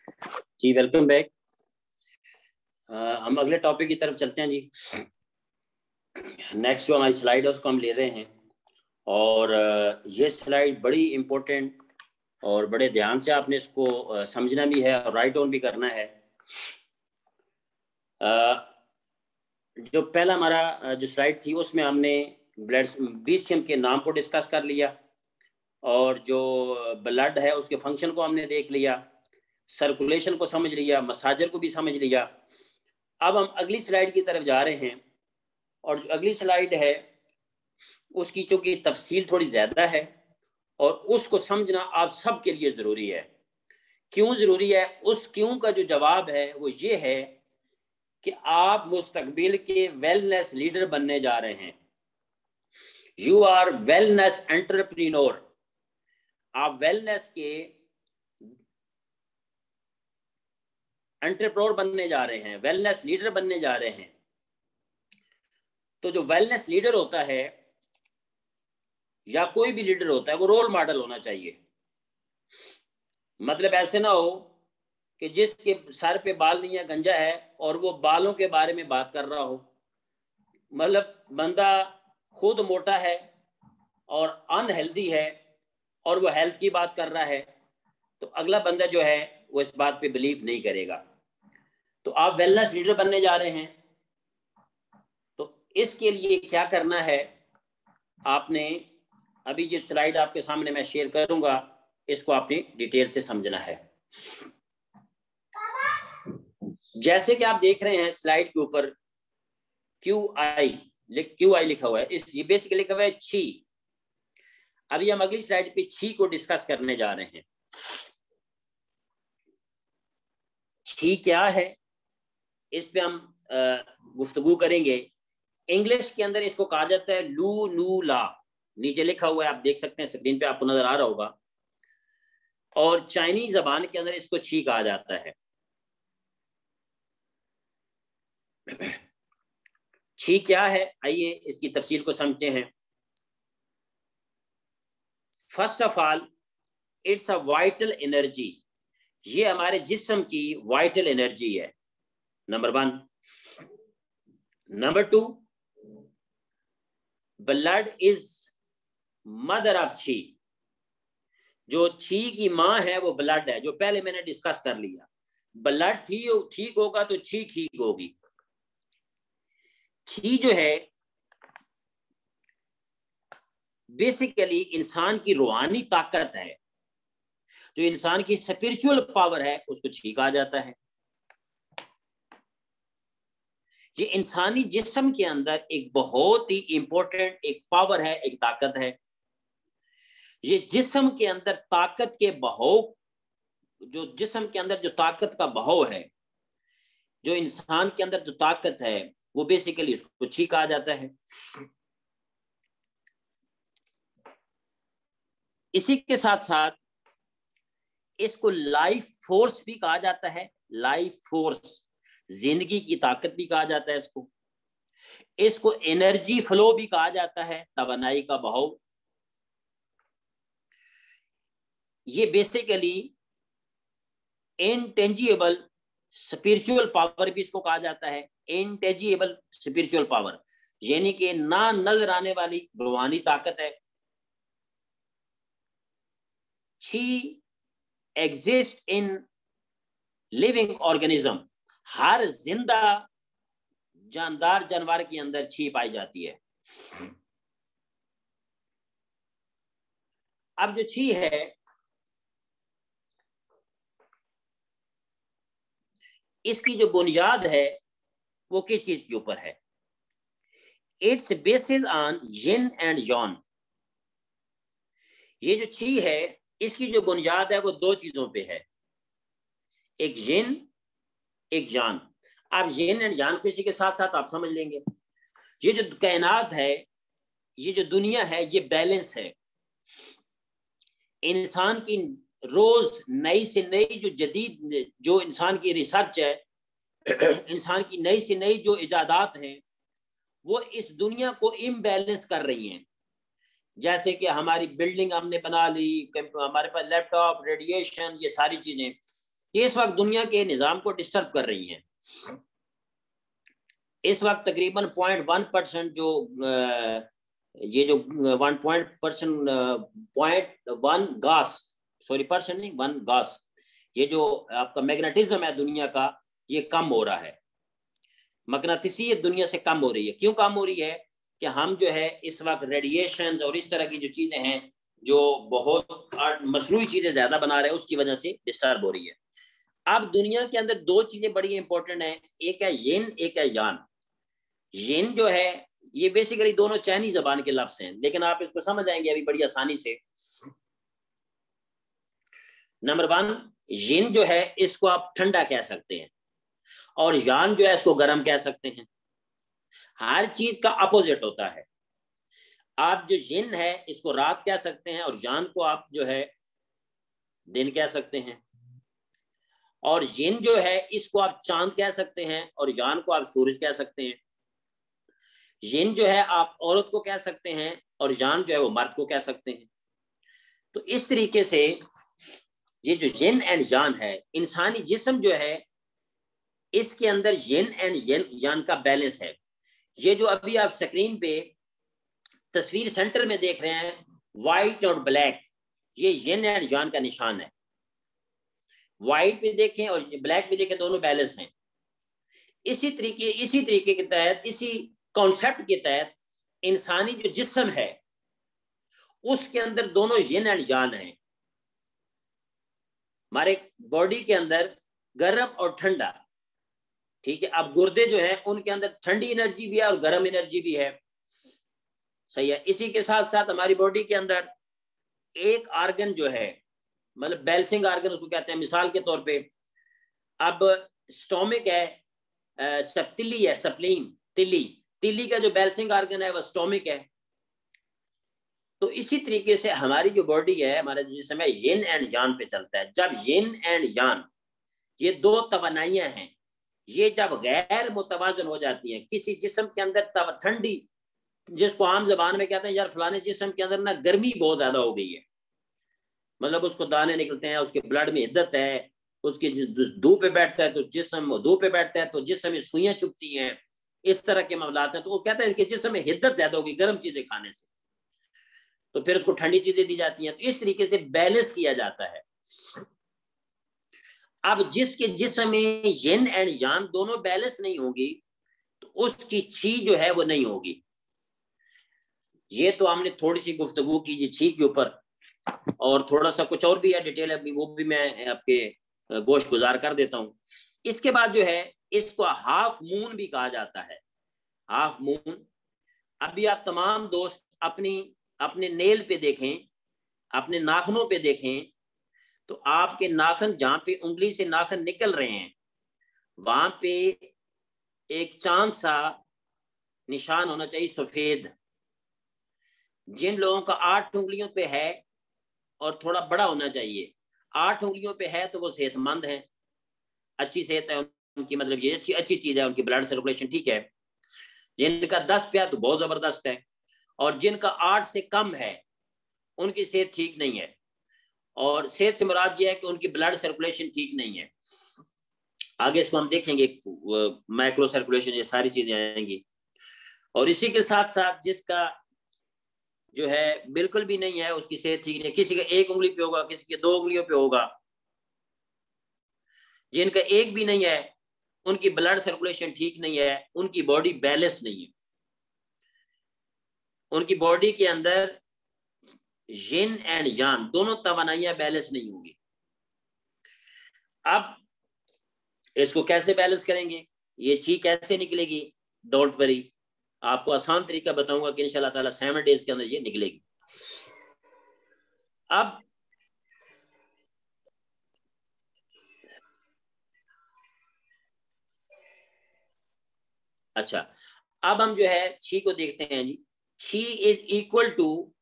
जी welcome back. हम अगले topic की तरफ चलते हैं जी। नेक्स्ट जो हमारी स्लाइड है उसको हम ले रहे हैं और ये स्लाइड बड़ी इम्पोर्टेंट और बड़े ध्यान से आपने इसको समझना भी है और राइट ऑन भी करना है। जो पहला हमारा जो स्लाइड थी उसमें हमने ब्लड बीसीएम के नाम को डिस्कस कर लिया और जो ब्लड है उसके फंक्शन को हमने देख लिया, सर्कुलेशन को समझ लिया, मसाजर को भी समझ लिया। अब हम अगली स्लाइड की तरफ जा रहे हैं और जो अगली स्लाइड है उसकी चूंकि तफसील थोड़ी ज़्यादा है और उसको समझना आप सब के लिए ज़रूरी है। क्यों ज़रूरी है? उस क्यों का जो जवाब है वो ये है कि आप मुस्तकबिल के वेलनेस लीडर बनने जा रहे हैं। You are wellness entrepreneur. आप वेलनेस के एंटरप्रेन्योर बनने जा रहे हैं, वेलनेस लीडर बनने जा रहे हैं। तो जो वेलनेस लीडर होता है या कोई भी लीडर होता है वो रोल मॉडल होना चाहिए। मतलब ऐसे ना हो कि जिसके सर पे बाल नहीं है, गंजा है और वो बालों के बारे में बात कर रहा हो। मतलब बंदा खुद मोटा है और अनहेल्दी है और वो हेल्थ की बात कर रहा है, तो अगला बंदा जो है वो इस बात पे बिलीव नहीं करेगा। तो आप वेलनेस लीडर बनने जा रहे हैं, तो इसके लिए क्या करना है, आपने अभी जो स्लाइड आपके सामने मैं शेयर करूंगा इसको आपने डिटेल से समझना है। जैसे कि आप देख रहे हैं स्लाइड के ऊपर QI लिखा हुआ है। इस ये बेसिकली लिखा हुआ है छी। अभी हम अगली स्लाइड पे छी को डिस्कस करने जा रहे हैं। छी क्या है इस पे हम गुफ्तगू करेंगे। इंग्लिश के अंदर इसको कहा जाता है लू नू ला। नीचे लिखा हुआ है, आप देख सकते हैं, स्क्रीन पे आपको नजर आ रहा होगा। और चाइनीज जबान के अंदर इसको छी कहा जाता है। छी क्या है, आइए इसकी तफसील को समझते हैं। First of all it's a vital energy. ये हमारे जिस्म की वाइटल एनर्जी है, number 1। Number 2, blood is mother of छी। जो छी की मां है वो ब्लड है, जो पहले मैंने डिस्कस कर लिया। ब्लड ठीक होगा तो छी ठीक होगी। छी जो है बेसिकली इंसान की रूहानी ताकत है, जो इंसान की स्पिरिचुअल पावर है उसको छी कहा जाता है। ये इंसानी जिस्म के अंदर एक बहुत ही इंपॉर्टेंट एक पावर है, एक ताकत है। ये जिस्म के अंदर ताकत के बहाव, जो जिस्म के अंदर जो ताकत का बहाव है, जो इंसान के अंदर जो ताकत है वो बेसिकली उसको छी कहा जाता है। इसी के साथ साथ इसको लाइफ फोर्स भी कहा जाता है। लाइफ फोर्स, जिंदगी की ताकत भी कहा जाता है इसको। इसको एनर्जी फ्लो भी कहा जाता है, तवानाई का बहाव। ये बेसिकली इनटेंजिबल स्पिरिचुअल पावर भी इसको कहा जाता है। इनटेंजिबल स्पिरिचुअल पावर यानी कि ना नजर आने वाली रूहानी ताकत है। छी एग्जिस्ट इन लिविंग ऑर्गेनिज्म। हर जिंदा जानदार जानवर के अंदर छी पाई जाती है। अब जो छी है इसकी जो बुनियाद है वो किस चीज के ऊपर है? It's basis on yin and Yon. ये जो छी है इसकी जो बुनियाद है वो 2 चीजों पे है, एक यिन एक यान। आप यिन एंड यान को इसी के साथ साथ आप समझ लेंगे। ये जो कायनात है, ये जो दुनिया है, ये बैलेंस है। इंसान की रोज नई से नई जो जदीद जो इंसान की रिसर्च है, इंसान की नई से नई जो इजादात हैं वो इस दुनिया को इम्बैलेंस कर रही हैं। जैसे कि हमारी बिल्डिंग हमने बना ली, हमारे पास लैपटॉप, रेडिएशन, ये सारी चीजें, ये इस वक्त दुनिया के निज़ाम को डिस्टर्ब कर रही हैं। इस वक्त तकरीबन 0.1% जो ये जो 1.1 गास, सॉरी परसेंट नहीं, 1 गास, ये जो आपका मैग्नेटिज्म है दुनिया का, ये कम हो रहा है। मकनातिसी दुनिया से कम हो रही है। क्यों कम हो रही है? कि हम जो है इस वक्त रेडिएशन और इस तरह की जो चीजें हैं, जो बहुत मसनूई चीजें ज्यादा बना रहे हैं, उसकी वजह से डिस्टर्ब हो रही है। अब दुनिया के अंदर दो चीजें बड़ी इंपॉर्टेंट हैं, एक है यिन, एक है यान। यिन जो है ये बेसिकली दोनों चाइनीज जबान के लफ्ज हैं, लेकिन आप इसको समझ आएंगे अभी बड़ी आसानी से। नंबर 1, यिन जो है इसको आप ठंडा कह सकते हैं, और यान जो है इसको गर्म कह सकते हैं। हर चीज का अपोजिट होता है। आप जो यिन है इसको रात कह सकते हैं, और यान को आप जो है दिन कह सकते हैं। और यिन जो है इसको आप चांद कह सकते हैं, और यान को आप सूरज कह सकते हैं। यिन जो है आप औरत को कह सकते हैं, और यान जो है वो मर्द को कह सकते हैं। तो इस तरीके से ये जो यिन एंड यान है, इंसानी जिस्म जो है इसके अंदर यिन एंड यान का बैलेंस है। ये जो अभी आप स्क्रीन पे तस्वीर सेंटर में देख रहे हैं, व्हाइट और ब्लैक, ये यिन एंड यान का निशान है। व्हाइट भी देखें और ब्लैक भी देखें, दोनों बैलेंस हैं। इसी तरीके के तहत, इसी कॉन्सेप्ट के तहत इंसानी जो जिस्म है उसके अंदर दोनों यिन एंड यान है। हमारे बॉडी के अंदर गर्म और ठंडा, ठीक है। अब गुर्दे जो है उनके अंदर ठंडी एनर्जी भी है और गर्म एनर्जी भी है, सही है। इसी के साथ साथ हमारी बॉडी के अंदर एक आर्गन जो है, मतलब बैलेंसिंग आर्गन उसको कहते हैं। मिसाल के तौर पे अब स्टोमिक है, तिल्ली है, स्प्लीन, तिल्ली का जो बैलेंसिंग आर्गन है वह स्टोमिक है। तो इसी तरीके से हमारी जो बॉडी है, हमारा जिस्म है, यिन एंड यान पे चलता है। जब यिन एंड यान ये दो तवानाइयां हैं, ये जब गैर मुतवाजन हो जाती हैं किसी जिस्म के अंदर, तब ठंडी, जिसको आम जबान में कहते हैं यार फलाने जिस्म के अंदर ना गर्मी बहुत ज्यादा हो गई है, मतलब उसको दाने निकलते हैं, उसके ब्लड में हिद्दत है, उसके धूप पे बैठता है तो जिस्म, धूप पे बैठता है तो जिस्म में सुइयां चुभती हैं, इस तरह के मामलात हैं। तो वो कहता है इसके जिस्म में हिद्दत ज्यादा होगी गर्म चीजें खाने से, तो फिर उसको ठंडी चीजें दी जाती हैं। तो इस तरीके से बैलेंस किया जाता है। अब जिसके जिस्म में यिन एंड यान दोनों बैलेंस नहीं होगी तो उसकी छी जो है वो नहीं होगी। ये तो हमने थोड़ी सी गुफ्तगू की जी छी के ऊपर, और थोड़ा सा कुछ और भी है डिटेल, अभी वो भी मैं आपके गोश गुजार कर देता हूँ। इसके बाद जो है इसको हाफ मून भी कहा जाता है, हाफ मून। अभी आप तमाम दोस्त अपने नेल पे देखें, अपने नाखनों पे देखें, तो आपके नाखन जहां पे उंगली से नाखन निकल रहे हैं वहां पे एक चांद सा निशान होना चाहिए सफेद। जिन लोगों का 8 उंगलियों पे है और थोड़ा बड़ा होना चाहिए, 8 उंगलियों पे है तो वो सेहतमंद है, अच्छी सेहत है उनकी, मतलब ये अच्छी चीज है, उनकी ब्लड सर्कुलेशन ठीक है। जिनका 10 पे है तो बहुत जबरदस्त है, और जिनका 8 से कम है उनकी सेहत ठीक नहीं है। और सेहत से मुराद ये है कि उनकी ब्लड सर्कुलेशन ठीक नहीं है। आगे इसको हम देखेंगे, माइक्रो सर्कुलेशन, ये सारी चीजें आएंगी। और इसी के साथ साथ जिसका जो है बिल्कुल भी नहीं है, उसकी सेहत ठीक नहीं, किसी का 1 उंगली पे होगा, किसी के 2 उंगलियों पे होगा। जिनका 1 भी नहीं है उनकी ब्लड सर्कुलेशन ठीक नहीं है, उनकी बॉडी बैलेंस नहीं है, उनकी बॉडी के अंदर यिन एंड यान दोनों तवानाइयां बैलेंस नहीं होंगी। अब इसको कैसे बैलेंस करेंगे, ये छी कैसे निकलेगी? डोंट वरी, आपको आसान तरीका बताऊंगा कि इंशाल्लाह ताला 7 डेज के अंदर ये निकलेगी। अब अच्छा, अब हम जो है छी को देखते हैं जी। छी इज इक्वल टू,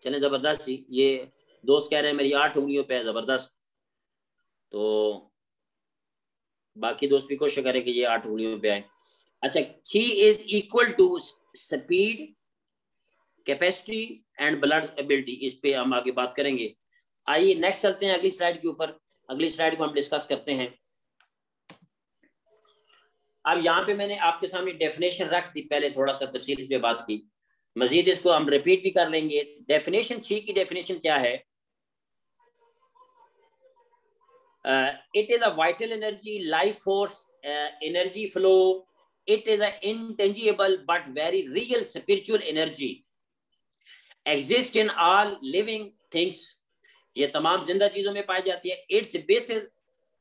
चले जबरदस्त जी, ये दोस्त कह रहे हैं मेरी 8 उंगलियों पे है, जबरदस्त। तो बाकी दोस्त भी कोशिश करें कि ये 8 उंगलियों पे आए। अच्छा, छी is equal to speed, capacity and blood ability, इस पे हम आगे बात करेंगे। आइए नेक्स्ट चलते हैं अगली स्लाइड के ऊपर। अगली स्लाइड को हम डिस्कस करते हैं। अब यहाँ पे मैंने आपके सामने डेफिनेशन रख दी, पहले थोड़ा सा तफसील इस पे बात की, मजीद इसको हम रिपीट भी कर लेंगे। डेफिनेशन 3 की डेफिनेशन क्या है? It is a vital energy, life force, energy flow. It is an intangible but very real spiritual energy. Exist in all living things. ये तमाम जिंदा चीजों में पाई जाती है। Its basis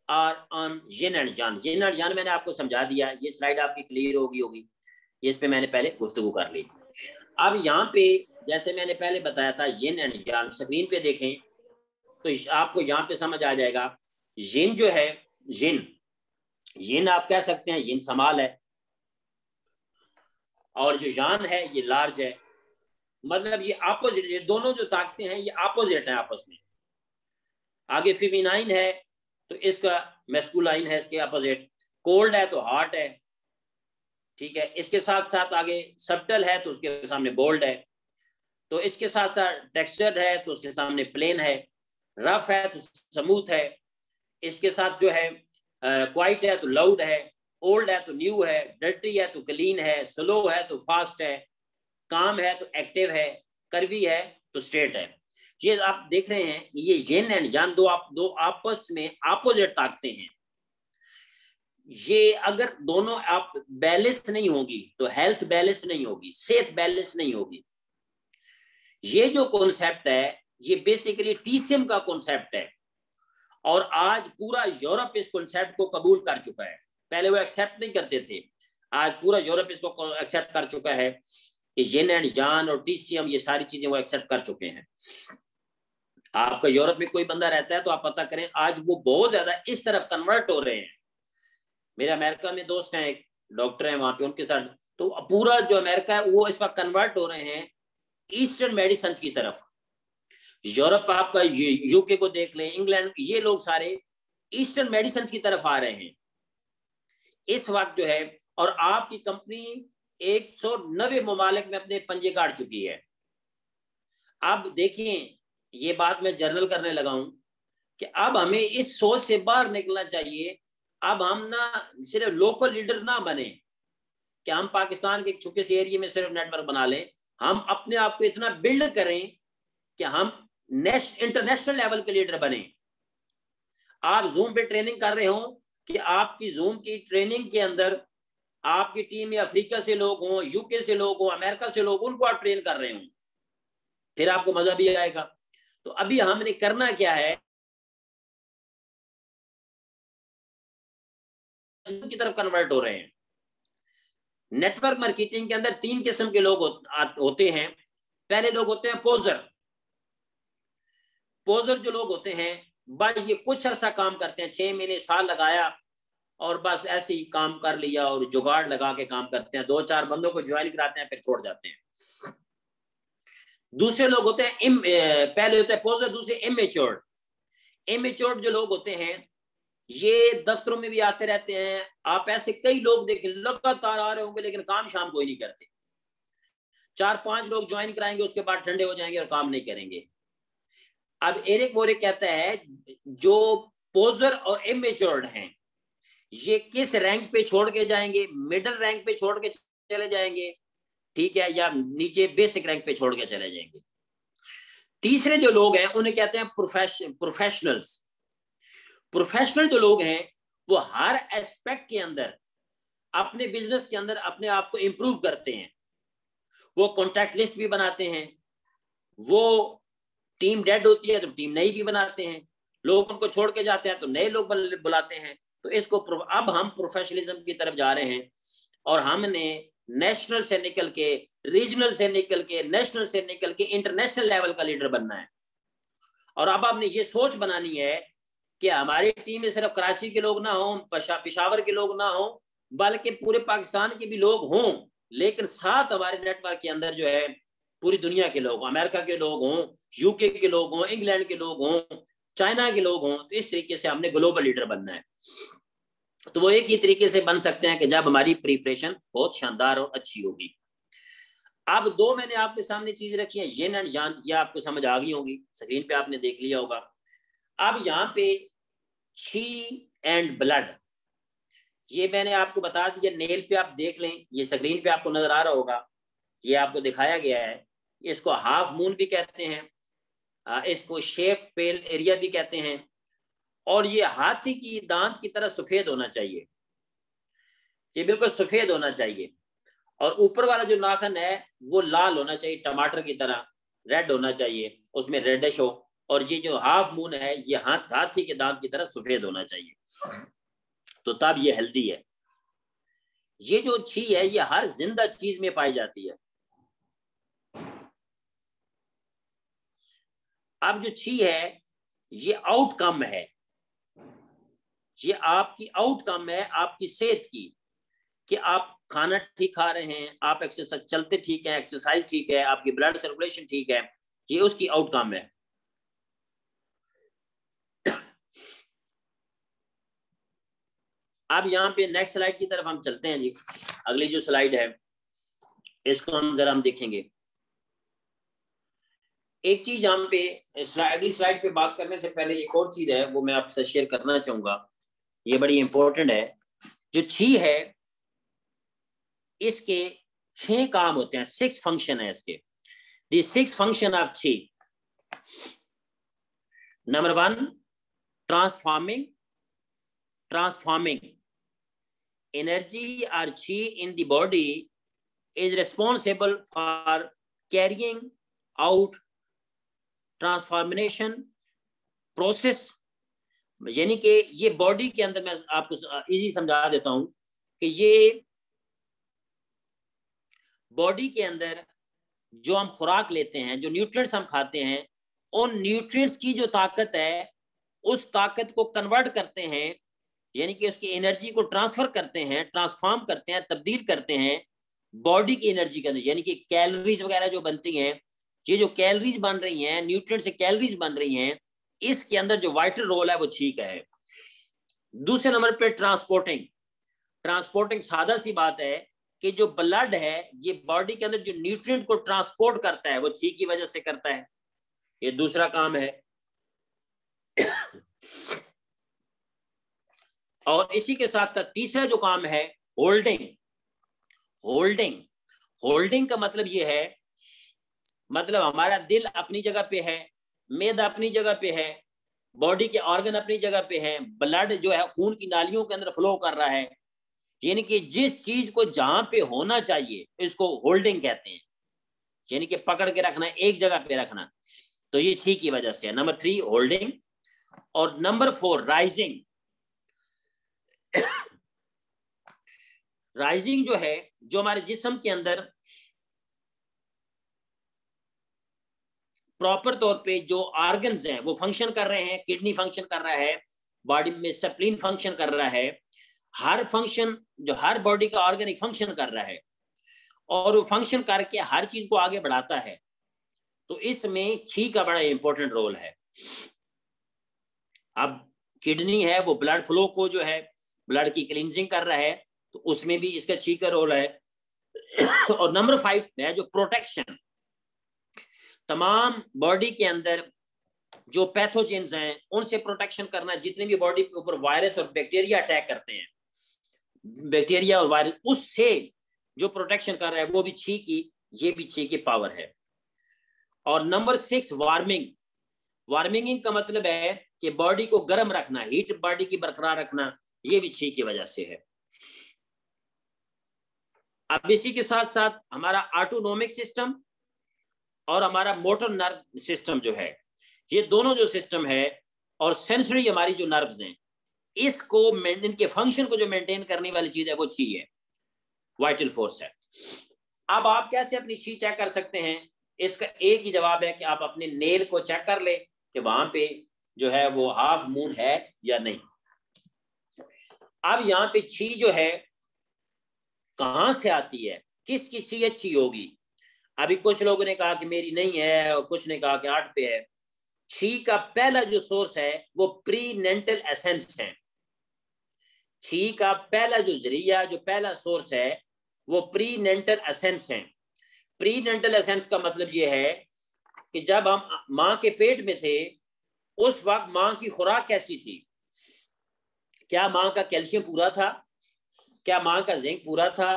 are on yin and yang. Yin and yang मैंने आपको समझा दिया, ये स्लाइड आपकी क्लियर होगी। इस पे मैंने पहले गुफ्तगू कर ली। अब यहाँ पे जैसे मैंने पहले बताया था yin and yang, स्क्रीन पे देखें तो आपको यहाँ पे समझ आ जाएगा। यिन जो है, यिन आप कह सकते हैं यिन समाल है, और जो यान है ये लार्ज है। मतलब ये अपोजिट, ये दोनों जो ताकतें हैं ये अपोजिट हैं आपस में। आगे फेमिनाइन है तो इसका मैस्कुलाइन है, इसके अपोजिट। कोल्ड है तो हॉट है, ठीक है। इसके साथ साथ आगे सबटल है तो उसके सामने बोल्ड है, तो इसके साथ साथ टेक्सचर्ड है तो उसके सामने प्लेन है, रफ है तो स्मूथ है, इसके साथ जो है क्वाइट है तो लाउड है, ओल्ड है तो न्यू है, डर्टी है तो क्लीन है, स्लो है तो फास्ट है, काम है तो एक्टिव है, कर्वी है तो स्ट्रेट है। ये आप देख रहे हैं, ये यिन एंड यांग दो आपस में अपोजिट ताकतें हैं। ये अगर दोनों आप बैलेंस नहीं होगी तो हेल्थ बैलेंस नहीं होगी, सेहत बैलेंस नहीं होगी। ये जो कॉन्सेप्ट है ये बेसिकली टीसीएम का कॉन्सेप्ट है, और आज पूरा यूरोप इस कॉन्सेप्ट को कबूल कर चुका है। पहले वो एक्सेप्ट नहीं करते थे, आज पूरा यूरोप इसको एक्सेप्ट कर चुका है कि यिन एंड यांग और टीसीएम ये सारी चीजें वो एक्सेप्ट कर चुके हैं। आपका यूरोप में कोई बंदा रहता है तो आप पता करें, आज वो बहुत ज्यादा इस तरफ कन्वर्ट हो रहे हैं। मेरे अमेरिका में दोस्त हैं, एक डॉक्टर हैं वहां पे, उनके साथ तो पूरा जो अमेरिका है वो इस वक्त कन्वर्ट हो रहे हैं ईस्टर्न मेडिसिन की तरफ। यूरोप आपका यूके को देख लें, इंग्लैंड, ये लोग सारे ईस्टर्न मेडिसिन की तरफ आ रहे हैं इस वक्त जो है। और आपकी कंपनी 190 ममालिक में अपने पंजे गाड़ चुकी है। अब देखिए, ये बात मैं जर्नल करने लगा हूं कि अब हमें इस सोच से बाहर निकलना चाहिए। अब हम ना सिर्फ लोकल लीडर ना बने कि हम पाकिस्तान के एक छोटे से एरिया में सिर्फ नेटवर्क बना लें, हम अपने आप को इतना बिल्ड करें कि हम इंटरनेशनल लेवल के लीडर बने। आप जूम पे ट्रेनिंग कर रहे हो कि आपकी जूम की ट्रेनिंग के अंदर आपकी टीम में अफ्रीका से लोग हों, यूके से लोग हों, अमेरिका से लोग, उनको आप ट्रेन कर रहे हो, फिर आपको मजा भी आएगा। तो अभी हमने करना क्या है, की तरफ कन्वर्ट हो रहे हैं। नेटवर्क मार्केटिंग के अंदर 3 किस्म के लोग होते हैं। पहले लोग होते हैं पोजर। पोजर जो लोग होते हैं, बस ये कुछ अर्सा काम करते हैं, 6 महीने साल लगाया और बस ऐसे ही काम कर लिया और जुगाड़ लगा के काम करते हैं, 2-4 बंदों को ज्वाइन कराते हैं फिर छोड़ जाते हैं। दूसरे लोग होते हैं पहले होते हैं पोजर, दूसरे इमेच्योर्ड। इमेच्योर्ड जो लोग होते हैं ये दफ्तरों में भी आते रहते हैं। आप ऐसे कई लोग देखें लगातार आ रहे होंगे लेकिन काम शाम कोई नहीं करते। 4-5 लोग ज्वाइन कराएंगे, उसके बाद ठंडे हो जाएंगे और काम नहीं करेंगे। अब एरिक बोरे कहता है जो पोजर और इमेच्योर्ड हैं ये किस रैंक पे छोड़ के जाएंगे, मिडिल रैंक पे छोड़ के चले जाएंगे, ठीक है, या नीचे बेसिक रैंक पे छोड़ के चले जाएंगे। तीसरे जो लोग हैं उन्हें कहते हैं प्रोफेशनल्स। प्रोफेशनल जो लोग हैं वो हर एस्पेक्ट के अंदर अपने बिजनेस के अंदर अपने आप को इंप्रूव करते हैं। वो कॉन्टैक्ट लिस्ट भी बनाते हैं, वो टीम डेड होती है तो टीम नई भी बनाते हैं, लोग उनको छोड़ के जाते हैं तो नए लोग बुलाते हैं। तो इसको अब हम प्रोफेशनलिज्म की तरफ जा रहे हैं और हमने नेशनल से निकल के, रीजनल से निकल के, नेशनल से निकल के इंटरनेशनल लेवल का लीडर बनना है। और अब आपने ये सोच बनानी है कि हमारी टीम में सिर्फ कराची के लोग ना हो, पेशावर के लोग ना हो, बल्कि पूरे पाकिस्तान के भी लोग हों, लेकिन साथ हमारे नेटवर्क के अंदर जो है पूरी दुनिया के लोग, अमेरिका के लोग हों, यूके के लोग हों, इंग्लैंड के लोग हों, चाइना के लोग हों। तो इस तरीके से हमने ग्लोबल लीडर बनना है। तो वो एक ही तरीके से बन सकते हैं कि जब हमारी प्रिपरेशन बहुत शानदार और अच्छी होगी। अब 2 मैंने आपके सामने चीज रखी है, यिन एंड यांग, ये आपको समझ आ गई होगी, स्क्रीन पे आपने देख लिया होगा। अब यहाँ पे छी एंड ब्लड, ये मैंने आपको बता दिया, नेल पे आप देख लें, ये स्क्रीन पे आपको नजर आ रहा होगा, ये आपको दिखाया गया है। इसको हाफ मून भी कहते हैं, इसको शेप पेल एरिया भी कहते हैं, और ये हाथी की दांत की तरह सफेद होना चाहिए, ये बिल्कुल सफेद होना चाहिए। और ऊपर वाला जो नाखन है वो लाल होना चाहिए, टमाटर की तरह रेड होना चाहिए, उसमें रेडिश हो। और ये जो हाफ मून है ये हाथी के दांत की तरह सफेद होना चाहिए, तो तब ये हेल्दी है। ये जो छी है ये हर जिंदा चीज में पाई जाती है। अब जो छी है ये आउटकम है, ये आपकी आउटकम है आपकी सेहत की, कि आप खाना ठीक खा रहे हैं, आप एक्सरसाइज चलते ठीक है, एक्सरसाइज ठीक है, आपकी ब्लड सर्कुलेशन ठीक है, ये उसकी आउटकम है। अब यहाँ पे नेक्स्ट स्लाइड की तरफ हम चलते हैं जी। अगली जो स्लाइड है इसको हम देखेंगे। एक चीज यहाँ पे अगली स्लाइड पे बात करने से पहले एक और चीज है वो मैं आपसे शेयर करना चाहूंगा, ये बड़ी इंपॉर्टेंट है। जो छी है इसके 6 काम होते हैं, 6 फंक्शन है इसके। दी 6 फंक्शन ऑफ छी। Number 1, transforming energy or chi in the body is responsible for carrying out transformation process. यानी कि ये बॉडी के अंदर, मैं आपको इजी समझा देता हूं कि ये बॉडी के अंदर जो हम खुराक लेते हैं, जो न्यूट्रिएंट्स हम खाते हैं, उन न्यूट्रिएंट्स की जो ताकत है उस ताकत को कन्वर्ट करते हैं, यानी कि उसकी एनर्जी को ट्रांसफर करते हैं, ट्रांसफॉर्म करते हैं, तब्दील करते हैं बॉडी की एनर्जी के अंदर। यानी कि कैलोरीज वगैरह जो बनती हैं, ये जो कैलोरीज बन रही हैं, न्यूट्रिएंट से कैलोरीज बन रही हैं, इसके अंदर जो वाइटल रोल है वो छी का है। दूसरे नंबर पे ट्रांसपोर्टिंग सादा सी बात है कि जो ब्लड है ये बॉडी के अंदर जो न्यूट्रिएंट को ट्रांसपोर्ट करता है वो छी की वजह से करता है, ये दूसरा काम है। और इसी के साथ साथ तीसरा जो काम है होल्डिंग का मतलब ये है, मतलब हमारा दिल अपनी जगह पे है, मैदा अपनी जगह पे है, बॉडी के ऑर्गन अपनी जगह पे है, ब्लड जो है खून की नालियों के अंदर फ्लो कर रहा है, यानी कि जिस चीज को जहां पे होना चाहिए इसको होल्डिंग कहते हैं, यानी कि पकड़ के रखना, एक जगह पे रखना, तो ये छी की वजह से है। Number 3 holding. और नंबर 4 राइजिंग जो है, जो हमारे जिस्म के अंदर प्रॉपर तौर पे जो ऑर्गन्स हैं वो फंक्शन कर रहे हैं, किडनी फंक्शन कर रहा है, बॉडी में स्प्लीन फंक्शन कर रहा है, हर फंक्शन जो हर बॉडी का ऑर्गन एक फंक्शन कर रहा है और वो फंक्शन करके हर चीज को आगे बढ़ाता है, तो इसमें छी का बड़ा इंपॉर्टेंट रोल है। अब किडनी है वो ब्लड फ्लो को जो है ब्लड की क्लींजिंग कर रहा है, तो उसमें भी इसका छी का रोल है। और नंबर 5 है जो प्रोटेक्शन, तमाम बॉडी के अंदर जो पैथोजेंस हैं उनसे प्रोटेक्शन करना, जितने भी बॉडी के ऊपर वायरस और बैक्टीरिया अटैक करते हैं, बैक्टीरिया और वायरस, उससे जो प्रोटेक्शन कर रहा है वो भी छी की, ये भी छी की पावर है। और नंबर 6 वार्मिंग का मतलब है कि बॉडी को गर्म रखना, हीट बॉडी की बरकरार रखना, ये भी छी की वजह से है। अब इसी के साथ साथ हमारा ऑटोनोमिक सिस्टम और हमारा मोटर नर्व सिस्टम जो है, ये दोनों जो सिस्टम है और सेंसरी हमारी जो नर्व्स हैं, इसको मेंटेन के फंक्शन को जो मेंटेन करने वाली चीज है वो छी है, वाइटल फोर्स है। अब आप कैसे अपनी छी चेक कर सकते हैं? इसका एक ही जवाब है कि आप अपने नेल को चेक कर ले कि वहां पे जो है वो हाफ मून है या नहीं। अब यहाँ पे छी जो है कहां से आती है, किसकी छी अच्छी होगी? अभी कुछ लोगों ने कहा कि मेरी नहीं है और कुछ ने कहा कि 8 पे है। छी का पहला जो सोर्स है वो प्रीनेंटल एसेंस है। छी का पहला जो जरिया, जो पहला सोर्स है वो प्रीनेंटल एसेंस है। प्रीनेंटल एसेंस का मतलब ये है कि जब हम मां के पेट में थे उस वक्त माँ की खुराक कैसी थी, क्या माँ का कैल्शियम पूरा था, क्या माँ का जिंक पूरा था,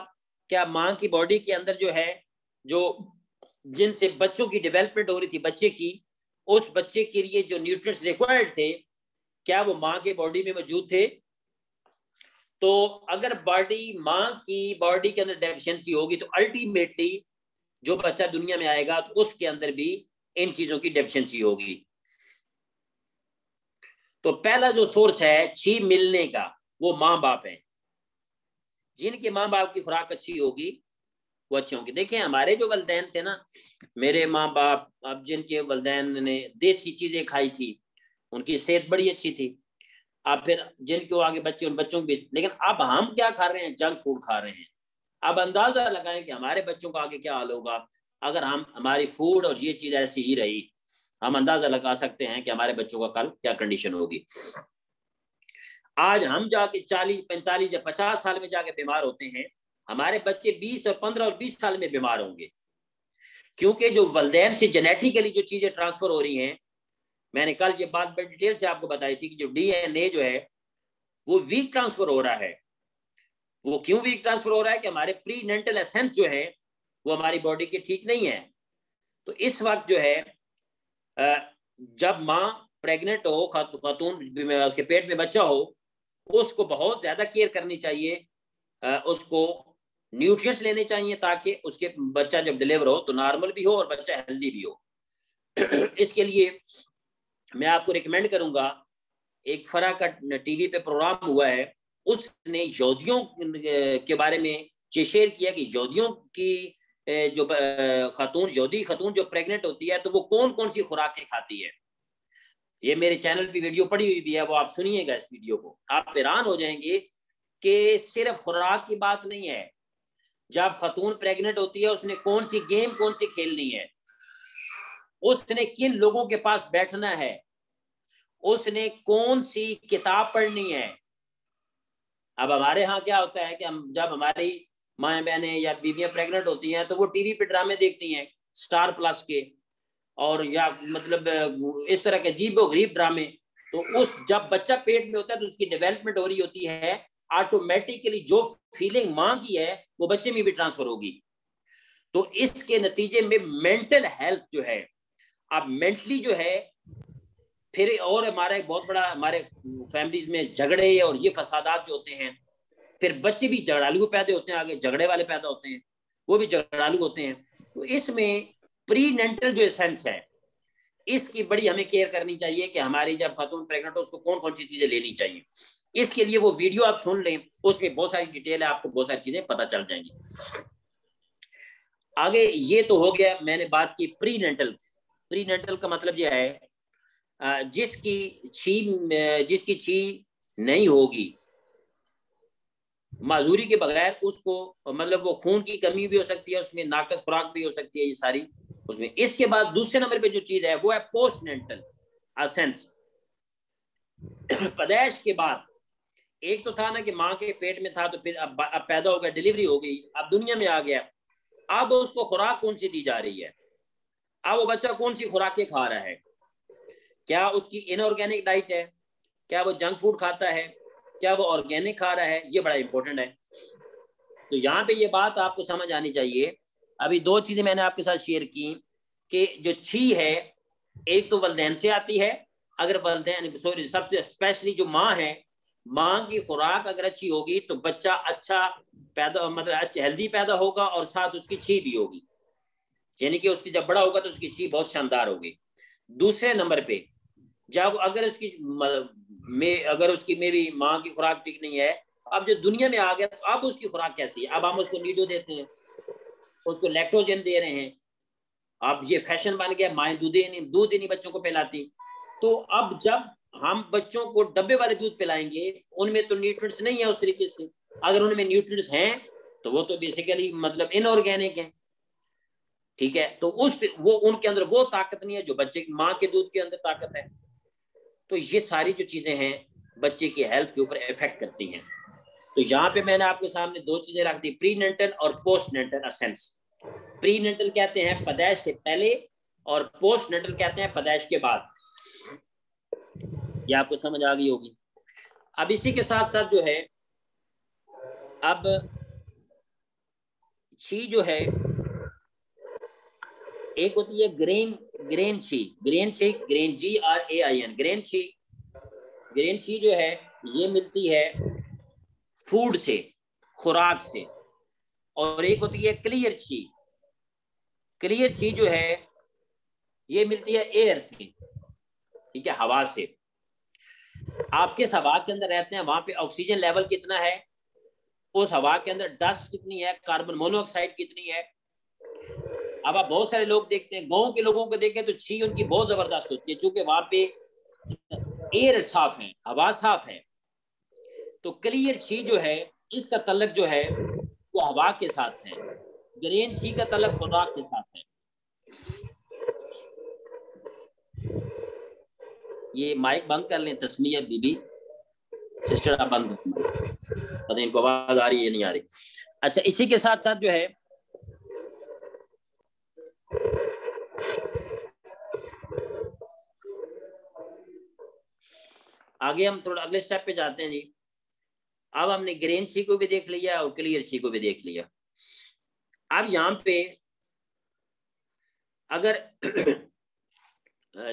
क्या माँ की बॉडी के अंदर जो है, जो जिनसे बच्चों की डेवलपमेंट हो रही थी बच्चे की, उस बच्चे के लिए जो न्यूट्रिएंट्स रिक्वायर्ड थे, क्या वो माँ के बॉडी में मौजूद थे। तो अगर माँ की बॉडी के अंदर डेफिशिएंसी होगी तो अल्टीमेटली जो बच्चा दुनिया में आएगा तो उसके अंदर भी इन चीजों की डेफिशिएंसी होगी। तो पहला जो सोर्स है छी मिलने का, वो माँ बाप है। जिनके माँ बाप की खुराक अच्छी होगी वो अच्छे होंगे। देखिए हमारे जो वलदैन थे ना, मेरे माँ बाप, अब जिनके वलदैन ने देसी चीजें खाई थी उनकी सेहत बड़ी अच्छी थी। अब फिर जिनको आगे बच्चे, उन बच्चों की, लेकिन अब हम क्या खा रहे हैं, जंक फूड खा रहे हैं। अब अंदाजा लगाएं कि हमारे बच्चों का आगे क्या हाल होगा अगर हम, हमारी फूड और ये चीज ऐसी ही रही। हम अंदाजा लगा सकते हैं कि हमारे बच्चों का कल क्या कंडीशन होगी। आज हम जाके 40, 45 या 50 साल में जाके बीमार होते हैं, हमारे बच्चे 20 और 15 और 20 साल में बीमार होंगे, क्योंकि जो वलदैन से जेनेटिकली जो चीजें ट्रांसफर हो रही हैं, मैंने कल ये बात बड़ी डिटेल से आपको बताई थी कि जो डीएनए जो है वो वीक ट्रांसफर हो रहा है। वो क्यों वीक ट्रांसफर हो रहा है कि हमारे प्रीनेंटल एसेंस जो है वो हमारी बॉडी के ठीक नहीं है। तो इस वक्त जो है जब माँ प्रेग्नेंट हो, खातून उसके पेट में बच्चा हो, उसको बहुत ज्यादा केयर करनी चाहिए, उसको न्यूट्रिएंट्स लेने चाहिए ताकि उसके बच्चा जब डिलीवर हो तो नॉर्मल भी हो और बच्चा हेल्दी भी हो। इसके लिए मैं आपको रिकमेंड करूंगा, एक फरा का टीवी पे प्रोग्राम हुआ है, उसने यहूदियों के बारे में ये शेयर किया कि यहूदियों की जो खातून, यहूदी खातून जो प्रेग्नेंट होती है तो वो कौन कौन सी खुराकें खाती है। ये मेरे चैनल पे वीडियो पड़ी हुई भी है, वो आप सुनिएगा इस वीडियो को, आप हैरान हो जाएंगे कि सिर्फ खुराक की बात नहीं है। जब खातून प्रेग्नेंट होती है उसने कौन सी गेम, कौन सी खेलनी है, उसने किन लोगों के पास बैठना है, उसने कौन सी किताब पढ़नी है। अब हमारे यहाँ क्या होता है कि हम, जब हमारी माएँ बहनें या बीवियां प्रेग्नेंट होती हैं तो वो टीवी पे ड्रामे देखती हैं, स्टार प्लस के, और या मतलब इस तरह के अजीबो गरीब ड्रामे। तो उस, जब बच्चा पेट में होता है तो उसकी डेवलपमेंट हो रही होती है, ऑटोमेटिकली जो फीलिंग माँ की है वो बच्चे में भी ट्रांसफर होगी। तो इसके नतीजे में मेंटल हेल्थ जो है, अब मेंटली जो है, फिर और हमारा एक बहुत बड़ा, हमारे फैमिलीज में झगड़े और ये फसादात जो होते हैं, फिर बच्चे भी झगड़ालू पैदा होते हैं, आगे झगड़े वाले पैदा होते हैं, वो भी झगड़ालू होते हैं। तो इसमें प्रीनेंटल जो एसेंस है इसकी बड़ी हमें केयर करनी चाहिए कि हमारी जब खातून प्रेग्नेंट हो उसको कौन कौन सी चीजें लेनी चाहिए। इसके लिए वो वीडियो आप सुन लें, उसमें बहुत सारी डिटेल है, आपको बहुत सारी चीजें पता चल जाएंगी। आगे ये तो हो गया, मैंने बात की प्रीनेंटल। प्रीनेंटल का मतलब यह है जिसकी छी नहीं होगी, माजूरी के बगैर उसको, मतलब वो खून की कमी भी हो सकती है, उसमें नाकस खुराक भी हो सकती है, ये सारी उसमें। इसके बाद दूसरे नंबर पे जो चीज है वो है पोस्टनेंटल असेंस। पैदाइश के बाद, एक तो था ना कि माँ के पेट में था तो फिर अब पैदा हो गया, डिलीवरी हो गई, अब दुनिया में आ गया, अब उसको खुराक कौन सी दी जा रही है, अब वो बच्चा कौन सी खुराकें खा रहा है, क्या उसकी इनऑर्गेनिक डाइट है, क्या वो जंक फूड खाता है, क्या वो ऑर्गेनिक खा रहा है, ये बड़ा इंपॉर्टेंट है। तो यहाँ पे ये बात आपको समझ आनी चाहिए। अभी दो चीजें मैंने आपके साथ शेयर की कि जो छी है, एक तो वलदैन से आती है, अगर वलदैन, सॉरी, सबसे स्पेशली जो माँ है, माँ की खुराक अगर अच्छी होगी तो बच्चा अच्छा पैदा, मतलब अच्छा हेल्दी पैदा होगा और साथ उसकी छी भी होगी, यानी कि उसकी जब बड़ा होगा तो उसकी छी बहुत शानदार होगी। दूसरे नंबर पे, जब अगर उसकी अगर उसकी मेरी माँ की खुराक ठीक नहीं है, अब जो दुनिया में आ गया तो अब उसकी खुराक कैसी है, अब हम उसको नीडो देते हैं, उसको लैक्टोजन दे रहे हैं, अब ये फैशन बन गया, माएँ दूध ही नहीं बच्चों को पिलाती। तो अब जब हम बच्चों को डब्बे वाले दूध पिलाएंगे, उनमें तो न्यूट्रिएंट्स नहीं है उस तरीके से, अगर उनमें न्यूट्रिएंट्स हैं तो वो तो बेसिकली मतलब इनऑर्गेनिक है, ठीक है। तो वो उनके अंदर वो ताकत नहीं है जो बच्चे की माँ के दूध के अंदर ताकत है। तो ये सारी जो चीजें हैं बच्चे की हेल्थ के ऊपर इफेक्ट करती हैं। तो यहाँ पे मैंने आपके सामने दो चीजें रख दी, प्रीनेंटल और पोस्टनेंटल असेंस। प्रीनेंटल कहते हैं पैदाइश से पहले और पोस्टनेंटल कहते हैं पैदाइश के बाद। ये आपको समझ आ गई होगी। अब इसी के साथ साथ जो है, अब छी जो है, एक होती है ग्रेन छी, ग्रेन GRAIN, ग्रेन छी। ग्रेन छी जो है ये मिलती है फूड से, खुराक से। और एक होती है क्लियर छी, क्लियर छी जो है ये मिलती है एयर से, ठीक है, हवा से। आप किस हवा के अंदर रहते हैं वहां पे ऑक्सीजन लेवल कितना है, उस हवा के अंदर डस्ट कितनी है, कार्बन मोनोऑक्साइड कितनी है। अब आप बहुत सारे लोग देखते हैं, गांव के लोगों को देखें तो छी उनकी बहुत जबरदस्त होती है, क्योंकि वहां पे एयर साफ है, हवा साफ है। तो क्लियर छी जो है इसका तल्लक जो है वो हवा के साथ है, ग्रेन छी का तल्लक खुराक के साथ है। ये माइक बंद कर लें तस्मीया बीबी, सिस्टर आप बंद कर, पता इनको आवाज आ रही है नहीं आ रही। अच्छा, इसी के साथ साथ जो है आगे हम थोड़ा अगले स्टेप पे जाते हैं जी। अब हमने ग्रेन छी को भी देख लिया और क्लियर छी को भी देख लिया। अब यहाँ पे अगर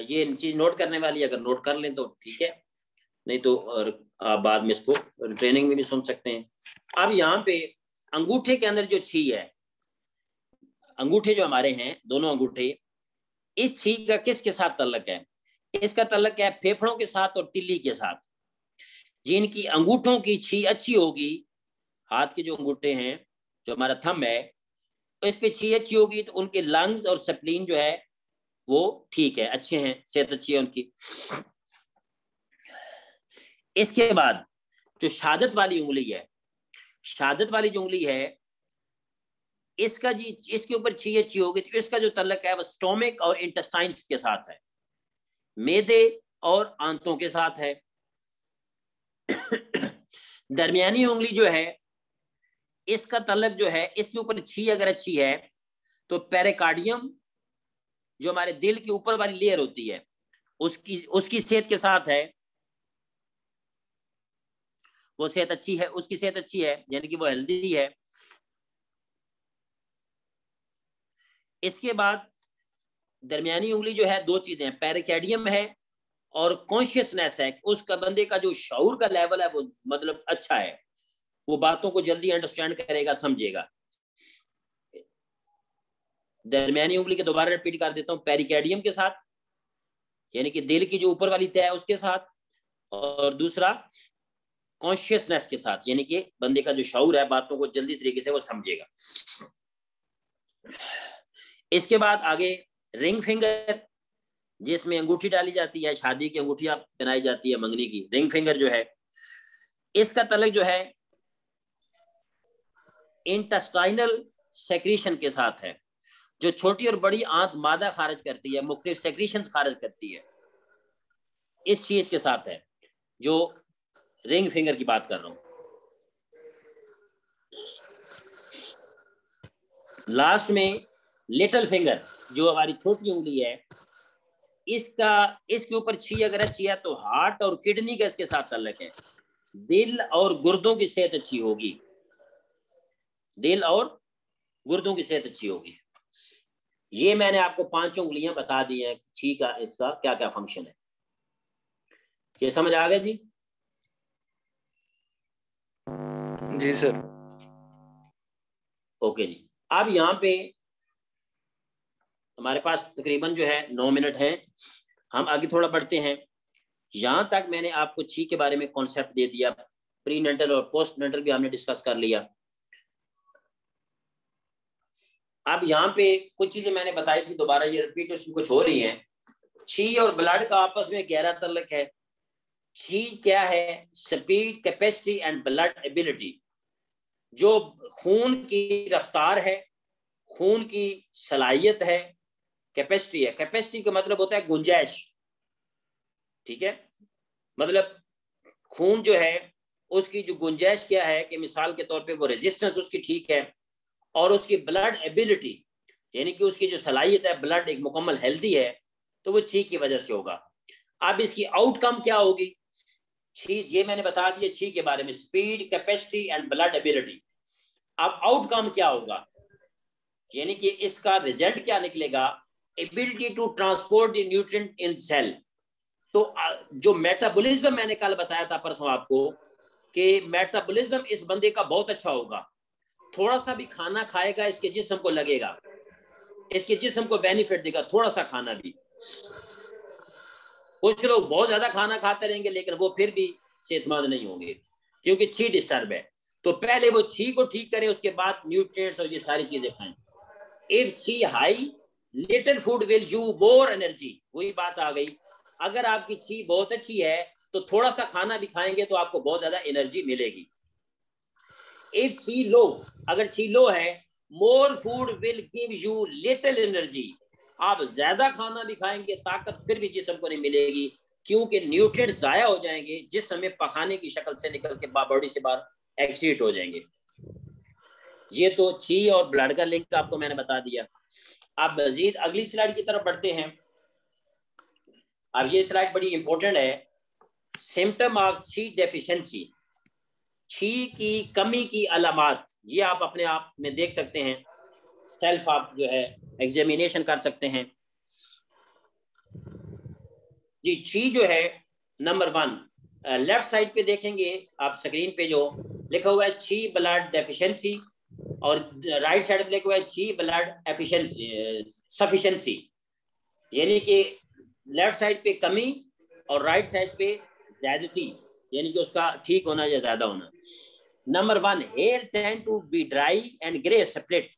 ये चीज नोट करने वाली अगर नोट कर लें तो ठीक है, नहीं तो और आप बाद में इसको ट्रेनिंग में भी सुन सकते हैं। अब यहाँ पे अंगूठे के अंदर जो छी है, अंगूठे जो हमारे हैं दोनों अंगूठे, इस छी का किसके साथ तल्लक है? इसका तल्लक है फेफड़ों के साथ और तिल्ली के साथ। जिनकी अंगूठों की छी अच्छी होगी, हाथ के जो अंगूठे हैं, जो हमारा थंब है, तो इस पे छी अच्छी होगी तो उनके लंग्स और स्प्लीन जो है वो ठीक है, अच्छे हैं, सेहत अच्छी है उनकी। इसके बाद जो शहादत वाली उंगली है, शहादत वाली जो उंगली है इसका जी, इसके ऊपर छी अच्छी होगी तो इसका जो तल्लक है वो स्टोमिक और इंटेस्टाइन्स के साथ है, मेदे और आंतों के साथ है। दरमियानी उंगली जो है इसका तल्लक जो है, इसके ऊपर छी अगर अच्छी है तो पेरिकार्डियम जो हमारे दिल की ऊपर वाली लेयर होती है उसकी सेहत के साथ है, वो सेहत अच्छी है, उसकी सेहत अच्छी है, यानी कि वो हेल्दी है। इसके बाद दरमियानी उंगली जो है दो चीजें हैं, पेरिकार्डियम है और कॉन्शियसनेस है, उसका बंदे का जो शऊर का लेवल है वो मतलब अच्छा है, वो बातों को जल्दी अंडरस्टैंड करेगा, समझेगा। दरमियानी उंगली के दोबारा रिपीट कर देता हूं, पेरिकार्डियम के साथ यानी कि दिल की जो ऊपर वाली तय है उसके साथ, और दूसरा कॉन्शियसनेस के साथ यानी कि बंदे का जो शऊर है बातों को जल्दी तरीके से वो समझेगा। इसके बाद आगे रिंग फिंगर, जिसमें अंगूठी डाली जाती है, शादी की अंगूठियां पहनाई जाती है मंगनी की। रिंग फिंगर जो है इसका तल्लक जो है इंटेस्टाइनल सेक्रीशन के साथ है, जो छोटी और बड़ी आंत मादा खारिज करती है, मुख्तलिफ सेक्रीशन खारिज करती है, इस चीज के साथ है जो रिंग फिंगर की बात कर रहा हूं। लास्ट में लिटिल फिंगर जो हमारी छोटी उंगली है, इसके ऊपर छी अगर अच्छी है तो हार्ट और किडनी का इसके साथ तल्लक है, दिल और गुर्दों की सेहत अच्छी होगी, दिल और गुर्दों की सेहत अच्छी होगी। ये मैंने आपको 5 उंगलियां बता दी हैं, छी का इसका क्या क्या फंक्शन है। ये समझ आ गया जी? जी सर। ओके जी। अब यहाँ पे हमारे पास तकरीबन जो है 9 मिनट है, हम आगे थोड़ा बढ़ते हैं। यहां तक मैंने आपको छी के बारे में कॉन्सेप्ट दे दिया, प्री नेटल और पोस्ट नेटल भी हमने डिस्कस कर लिया। अब यहाँ पे कुछ चीजें मैंने बताई थी, दोबारा ये रिपीटेशन कुछ हो रही है। छी और ब्लड का आपस में गहरा तल्लक है। छी क्या है? Speed, capacity and blood ability, जो खून की रफ्तार है, खून की सलाहियत है, कैपेसिटी है। कैपेसिटी का मतलब होता है गुंजाइश, ठीक है, मतलब खून जो है उसकी जो गुंजाइश क्या है कि मिसाल के तौर पे वो रेजिस्टेंस उसकी ठीक है, और उसकी ब्लड एबिलिटी यानी कि उसकी जो सलाहियत है, ब्लड एक मुकम्मल हेल्दी है, तो वो छी की वजह से होगा। अब इसकी आउटकम क्या होगी? छी, ये मैंने बता दिया छी के बारे में, speed, capacity and blood ability. अब आउटकम क्या होगा, यानी कि इसका रिजल्ट क्या निकलेगा? Ability to transport the nutrient in cell. तो जो मेटाबॉलिज्म मैंने कल बताया था परसों आपको, कि मेटाबॉलिज्म इस बंदे का बहुत अच्छा होगा। थोड़ा सा भी खाना खाएगा इसके जिस्म को लगेगा, इसके जिस्म को बेनिफिट देगा थोड़ा सा खाना भी। कुछ लोग बहुत ज्यादा खाना खाते रहेंगे लेकिन वो फिर भी सेहतमंद नहीं होंगे, क्योंकि छी डिस्टर्ब है। तो पहले वो छी को ठीक करें, उसके बाद न्यूट्रिएंट्स और ये सारी चीजें खाएं। इफ छी high, little food will you more energy. वही बात आ गई, अगर आपकी छी बहुत अच्छी है तो थोड़ा सा खाना भी खाएंगे तो आपको बहुत ज्यादा एनर्जी मिलेगी। इफ छी लो, अगर छी लो है, more food will give you little energy. आप ज्यादा खाना भी खाएंगे ताकत फिर भी जिस्म को नहीं मिलेगी, क्योंकि न्यूट्रिएंट्स जाया हो जाएंगे जिस समय पखाने की शक्ल से निकल के बॉडी से बाहर एक्सीट हो जाएंगे। ये तो छी और ब्लड का लिंक आपको मैंने बता दिया। अब मजीद अगली स्लाइड की तरफ बढ़ते हैं। अब ये स्लाइड बड़ी इंपॉर्टेंट है, सिम्टम ऑफ छी डेफिशिएंसी, छी की कमी की अलामात। ये आप अपने आप में देख सकते हैं, सेल्फ आप जो है एग्जामिनेशन कर सकते हैं जी। छी जो है, नंबर 1 लेफ्ट साइड पे देखेंगे आप स्क्रीन पे, जो लिखा हुआ है छी ब्लड डेफिशिएंसी, और राइट साइड पे लिखा हुआ है छी ब्लड एफिशिएंसी सफिशिएंसी, यानी कि लेफ्ट साइड पे कमी और राइट साइड पे ज्यादती, यानी कि उसका ठीक होना या ज्यादा होना। Number 1, hair tend to be dry and grey split.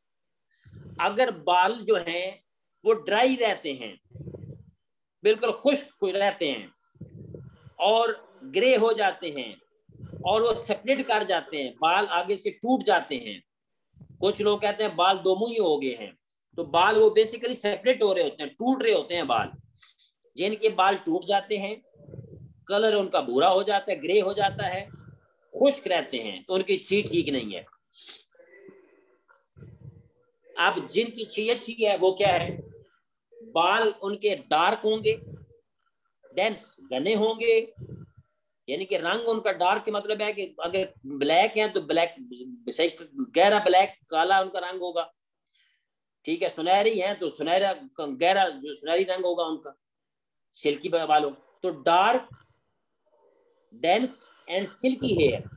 अगर बाल जो हैं वो ड्राई रहते हैं, बिल्कुल खुश्क रहते हैं और ग्रे हो जाते हैं और वो स्प्लिट कर जाते हैं, बाल आगे से टूट जाते हैं। कुछ लोग कहते हैं बाल दो मुंही हो गए हैं, तो बाल वो बेसिकली सेपरेट हो रहे होते हैं, टूट रहे होते हैं बाल। जिनके बाल टूट जाते हैं, कलर उनका भूरा हो जाता है, ग्रे हो जाता है, खुश्क रहते हैं, तो उनकी छी ठीक नहीं है। अब जिनकी छी अच्छी है वो क्या है, बाल उनके डार्क होंगे, डेंस घने होंगे, यानी कि रंग उनका डार्क के मतलब है कि अगर ब्लैक है तो ब्लैक गहरा ब्लैक, काला उनका रंग होगा, ठीक है। सुनहरी है तो सुनहरा गहरा जो सुनहरी रंग होगा उनका, सिल्की बालों। तो dark, dense and silky hair,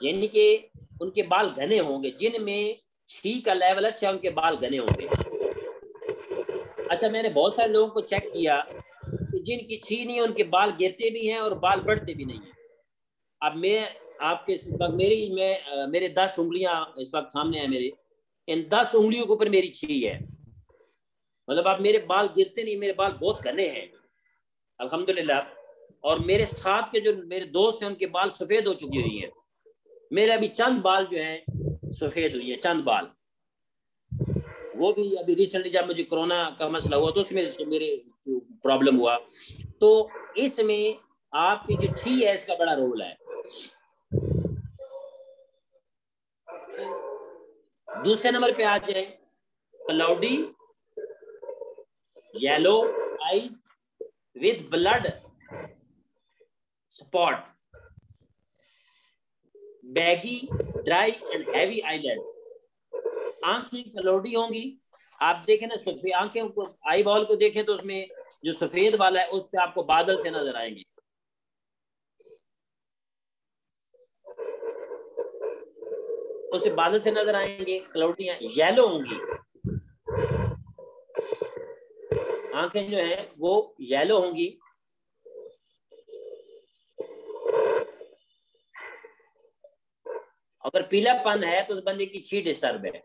यानी कि उनके बाल घने होंगे। जिनमें छी का लेवल अच्छा, उनके बाल घने होंगे। अच्छा, मैंने बहुत सारे लोगों को चेक किया कि जिनकी छी नहीं है उनके बाल गिरते भी हैं और बाल बढ़ते भी नहीं है। अब मैं आपके इस वक्त मेरे 10 उंगलियां इस वक्त सामने है मेरे, इन 10 उंगलियों के ऊपर मेरी छी है, मतलब अब मेरे बाल गिरते नहीं, मेरे बाल बहुत घने हैं अल्हम्दुलिल्लाह। और मेरे साथ के जो मेरे दोस्त हैं उनके बाल सफेद हो चुकी हुई हैं, मेरे अभी चंद बाल जो हैं सफेद हुई है, चंद बाल। वो भी अभी रिसेंटली जब मुझे कोरोना का मसला हुआ तो उसमें मेरे प्रॉब्लम हुआ। तो इसमें आपकी जो छी है इसका बड़ा रोल है। दूसरे नंबर पे आ जाए, cloudy yellow eyes with blood spot, baggy dry and heavy eyelid. आंखें क्लाउडी होंगी, आप देखें ना सफेद आंखें को, आई बॉल को देखें तो उसमें जो सफेद वाला है उस पे आपको बादल से नजर आएंगे। उसे बादल से नजर आएंगे, क्लाउडियां येलो होंगी, आंखें जो है वो येलो होंगी। अगर पीलापन है तो उस बंदे की छी डिस्टर्ब है।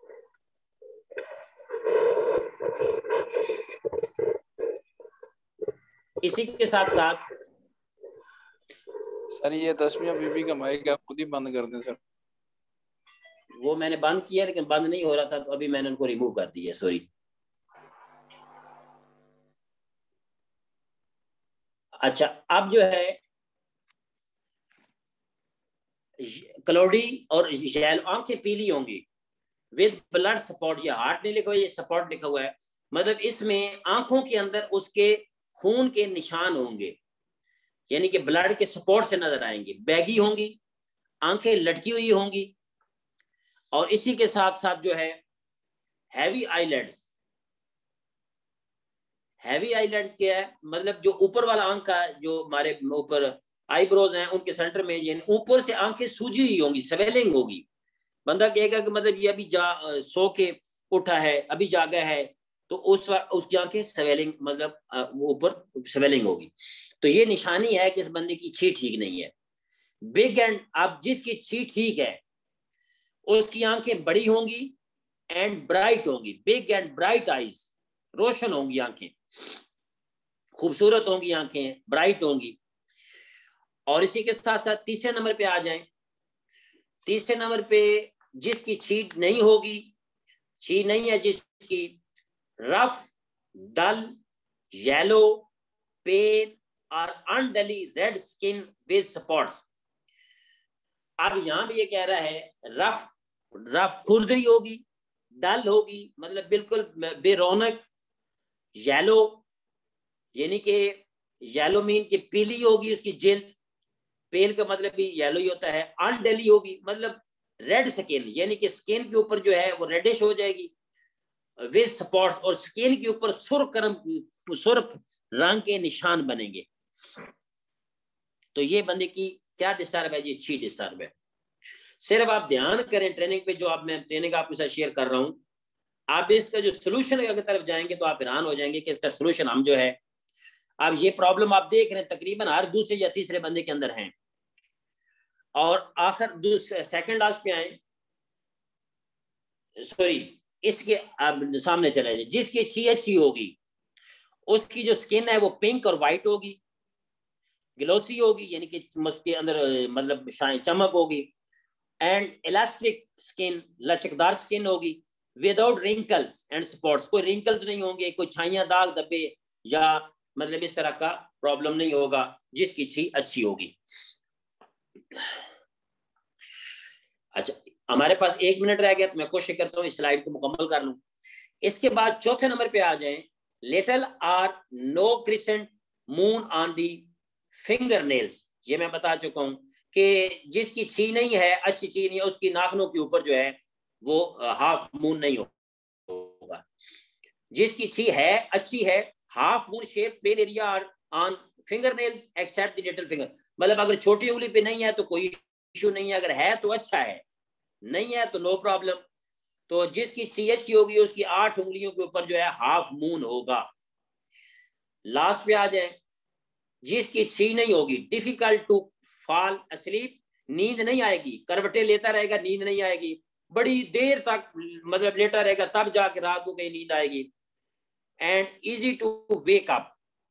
इसी के साथ साथ सर ये 10वीं बीबी का माइक आप खुद ही बंद कर दें सर। वो मैंने बंद किया लेकिन बंद नहीं हो रहा था, तो अभी मैंने उनको रिमूव कर दिया, सॉरी। अच्छा, अब जो है क्लाउडी और येलो, आंखें पीली होंगी विद ब्लड सपोर्ट। ये हार्ट नहीं लिखा हुआ, ये सपोर्ट लिखा हुआ है, मतलब इसमें आंखों के अंदर उसके खून के निशान होंगे, यानी कि ब्लड के सपोर्ट से नजर आएंगे, बैगी होंगी, आंखें लटकी हुई होंगी, और इसी के साथ साथ जो है हैवी आईलेट्स। हैवी आईलेट्स क्या है, मतलब जो ऊपर वाला आंख का जो हमारे ऊपर आईब्रोज हैं उनके सेंटर में, यानी ऊपर से आंखें सूजी हुई होंगी, स्वेलिंग होगी। बंदा कहेगा कि मतलब ये अभी सो के उठा है, अभी जागा है, तो उसकी आंखें स्वेलिंग, मतलब ऊपर स्वेलिंग होगी। तो ये निशानी है कि इस बंदे की छी ठीक नहीं है। बिग एंड, अब जिसकी छी ठीक है उसकी आंखें बड़ी होंगी एंड ब्राइट होंगी, बिग एंड ब्राइट आईज, रोशन होंगी आंखें, खूबसूरत होंगी आंखें, ब्राइट होंगी। और इसी के साथ साथ तीसरे नंबर पे आ जाएं। तीसरे नंबर पे जिसकी छीट नहीं होगी, छी नहीं है जिसकी, रफ, डल, येलो, पेल और अनडली रेड स्किन विद स्पॉट्स। अब यहां भी ये कह रहा है रफ खुरदरी होगी, डल होगी मतलब बिल्कुल बेरौनक, येलो यानी कि येलो मीन की पीली होगी उसकी जिल्द, पेल का मतलब भी येलो ही होता है, अनडली होगी मतलब रेड स्किन, यानी कि स्किन के ऊपर जो है वो रेडिश हो जाएगी विद स्पॉट्स, और स्किन के ऊपर सुर्ख रंग के निशान बनेंगे। तो ये बंदे की क्या डिस्टर्ब है, ये छी डिस्टर्ब है। सिर्फ आप ध्यान करें ट्रेनिंग पे, जो आप मैं ट्रेनिंग आपके साथ शेयर कर रहा हूं, आप इसका जो सोल्यूशन की तरफ जाएंगे तो आप हैरान हो जाएंगे कि इसका सोल्यूशन हम जो है, अब ये प्रॉब्लम आप देख रहे हैं तकरीबन हर दूसरे या तीसरे बंदे के अंदर है। और आखिर सेकंड लास्ट पे आए, सॉरी इसके अब सामने चले जाए, जिसकी छी अच्छी होगी उसकी जो स्किन है वो पिंक और वाइट होगी, ग्लोसी होगी, यानी कि उसके अंदर मतलब चमक होगी, एंड इलास्टिक स्किन, लचकदार स्किन होगी, विदाउट रिंकल्स एंड स्पॉट्स, कोई रिंकल्स नहीं होंगे, कोई छाइयां दाग धब्बे या मतलब इस तरह का प्रॉब्लम नहीं होगा, जिसकी छी अच्छी होगी। अच्छा, हमारे पास 1 मिनट रह गया तो मैं कोशिश करता हूँ इस स्लाइड को मुकम्मल कर लूं। इसके बाद चौथे नंबर पे आ जाएं, little or no crescent moon on the fingernails. ये मैं बता चुका हूं कि जिसकी छी नहीं है, अच्छी छी नहीं है, उसकी नाखनों के ऊपर जो है वो हाफ मून नहीं होगा। जिसकी छी है, अच्छी है, half moon shape pen area on finger nails except the little finger, मतलब अगर छोटी उंगली पे नहीं है तो कोई इशू नहीं है, अगर है तो अच्छा है, नहीं है तो नो प्रॉब्लम। तो जिसकी छी अच्छी होगी उसकी 8 उंगलियों के ऊपर जो है हाफ मून होगा। लास्ट पे आ जाए, जिसकी छी नहीं होगी, डिफिकल्ट टू फॉल अस्लीप, नींद नहीं आएगी, करवटें लेता रहेगा, नींद नहीं आएगी, बड़ी देर तक मतलब लेटा रहेगा तब जाके रात को कहीं नींद आएगी, and easy to wake up,